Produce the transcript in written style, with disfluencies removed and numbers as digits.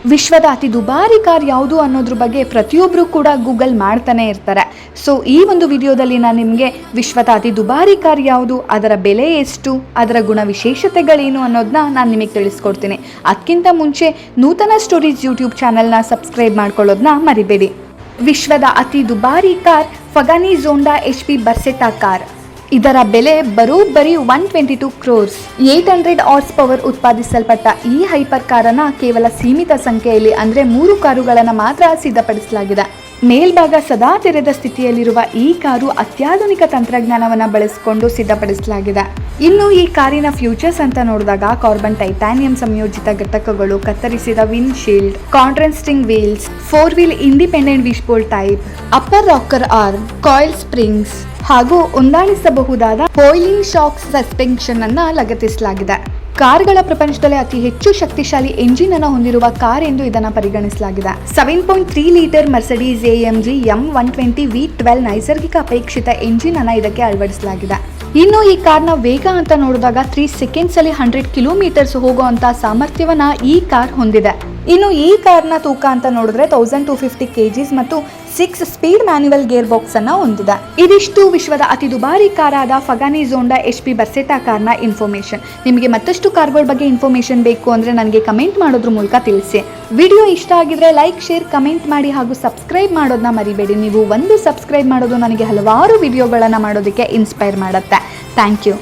ವಿಶ್ವದ ಅತಿ ದುಬಾರಿ ಕಾರ್ ಯಾವುದು ಅನ್ನೋದ್ರ ಬಗ್ಗೆ ಪ್ರತಿಯೊಬ್ಬರು ಕೂಡ ಗೂಗಲ್ ಮಾಡ್ತಾನೆ ಇರ್ತಾರೆ. ಸೊ ಈ ಒಂದು ವಿಡಿಯೋದಲ್ಲಿ ನಾನು ನಿಮಗೆ ವಿಶ್ವದ ಅತಿ ದುಬಾರಿ ಕಾರ್ ಯಾವುದು, ಅದರ ಬೆಲೆ ಎಷ್ಟು, ಅದರ ಗುಣ ವಿಶೇಷತೆಗಳೇನು ಅನ್ನೋದನ್ನ ನಾನು ನಿಮಗೆ ತಿಳಿಸ್ಕೊಡ್ತೀನಿ. ಅದಕ್ಕಿಂತ ಮುಂಚೆ ನೂತನ ಸ್ಟೋರೀಸ್ ಯೂಟ್ಯೂಬ್ ಚಾನಲ್ನ ಸಬ್ಸ್ಕ್ರೈಬ್ ಮಾಡ್ಕೊಳ್ಳೋದನ್ನ ಮರಿಬೇಡಿ. ವಿಶ್ವದ ಅತಿ ದುಬಾರಿ ಕಾರ್ ಫಗಾನಿ ಝೋಂಡಾ HP ಬರ್ಸೆಟಾ ಕಾರ್. ಇದರ ಬೆಲೆ ಬರೋಬ್ಬರಿ 122 crores. 800 ಹಾರ್ಸ್ ಪವರ್ ಉತ್ಪಾದಿಸಲ್ಪಟ್ಟ ಈ ಹೈಪರ್ ಕಾರನ್ನು ಕೇವಲ ಸೀಮಿತ ಸಂಖ್ಯೆಯಲ್ಲಿ ಅಂದರೆ 3 ಕಾರುಗಳನ್ನು ಮಾತ್ರ ಸಿದ್ಧಪಡಿಸಲಾಗಿದೆ. ಮೇಲ್ಭಾಗ ಸದಾ ತೆರೆದ ಸ್ಥಿತಿಯಲ್ಲಿರುವ ಈ ಕಾರು ಅತ್ಯಾಧುನಿಕ ತಂತ್ರಜ್ಞಾನವನ್ನು ಬಳಸಿಕೊಂಡು ಸಿದ್ಧಪಡಿಸಲಾಗಿದೆ. ಇನ್ನು ಈ ಕಾರಿನ ಫ್ಯೂಚರ್ಸ್ ಅಂತ ನೋಡಿದಾಗ ಕಾರ್ಬನ್ ಟೈಟಾನಿಯಂ ಸಂಯೋಜಿತ ಘಟಕಗಳು, ಕತ್ತರಿಸಿದ windshield, contrasting wheels, 4 wheel independent wishbone type, upper rocker arm, coil springs ಹಾಗೂ ಹೊಂದಾಣಿಸಬಹುದಾದ ಫೋಯ್ಲಿಂಗ್ ಶಾಕ್ ಸಸ್ಪೆನ್ಷನ್ ಅನ್ನ ಲಗತ್ತಿಸಲಾಗಿದೆ. ಕಾರ್ಗಳ ಪ್ರಪಂಚದಲ್ಲಿ ಅತಿ ಹೆಚ್ಚು ಶಕ್ತಿಶಾಲಿ ಎಂಜಿನ್ ಅನ್ನು ಹೊಂದಿರುವ ಕಾರ್ ಎಂದು ಇದನ್ನು ಪರಿಗಣಿಸಲಾಗಿದೆ. 7.3 litre Mercedes AMG M120 V12 ನೈಸರ್ಗಿಕ ಅಪೇಕ್ಷಿತ ಎಂಜಿನ್ ಅನ್ನು ಇದಕ್ಕೆ ಅಳವಡಿಸಲಾಗಿದೆ. ಇನ್ನು ಈ ಕಾರ್ನ ವೇಗ ಅಂತ ನೋಡಿದಾಗ 3 ಸೆಕೆಂಡ್ಸ್ ಅಲ್ಲಿ 100 ಕಿಲೋಮೀಟರ್ಸ್ ಹೋಗುವಂತ ಸಾಮರ್ಥ್ಯವನ್ನ ಈ ಕಾರ್ ಹೊಂದಿದೆ. ಇನ್ನು ಈ ಕಾರ್ನ ತೂಕ ಅಂತ ನೋಡಿದ್ರೆ 1250 kgs ಮತ್ತು 6 ಸ್ಪೀಡ್ ಮ್ಯಾನ್ಯುವಲ್ ಗೇರ್ ಬಾಕ್ಸ್ ಅನ್ನ ಹೊಂದಿದೆ. ಇದಿಷ್ಟು ವಿಶ್ವದ ಅತಿ ದುಬಾರಿ ಕಾರಾದ ಫಗಾನಿ ಝೋಂಡಾ HP ಬರ್ಸೆಟಾ ಕಾರ್ನ ಇನ್ಫಾರ್ಮೇಶನ್. ನಿಮಗೆ ಮತ್ತಷ್ಟು ಕಾರ್ಗಳ ಬಗ್ಗೆ ಇನ್ಫಾರ್ಮೇಶನ್ ಬೇಕು ಅಂದ್ರೆ ನನಗೆ ಕಮೆಂಟ್ ಮಾಡೋದ್ರ ಮೂಲಕ ತಿಳಿಸಿ. ವಿಡಿಯೋ ಇಷ್ಟ ಆಗಿದ್ರೆ ಲೈಕ್, ಶೇರ್, ಕಮೆಂಟ್ ಮಾಡಿ ಹಾಗೂ ಸಬ್ಸ್ಕ್ರೈಬ್ ಮಾಡೋದನ್ನ ಮರಿಬೇಡಿ. ನೀವು ಒಂದು ಸಬ್ಸ್ಕ್ರೈಬ್ ಮಾಡೋದು ನನಗೆ ಹಲವಾರು ವಿಡಿಯೋಗಳನ್ನ ಮಾಡೋದಕ್ಕೆ ಇನ್ಸ್ಪೈರ್ ಮಾಡುತ್ತೆ. Thank you.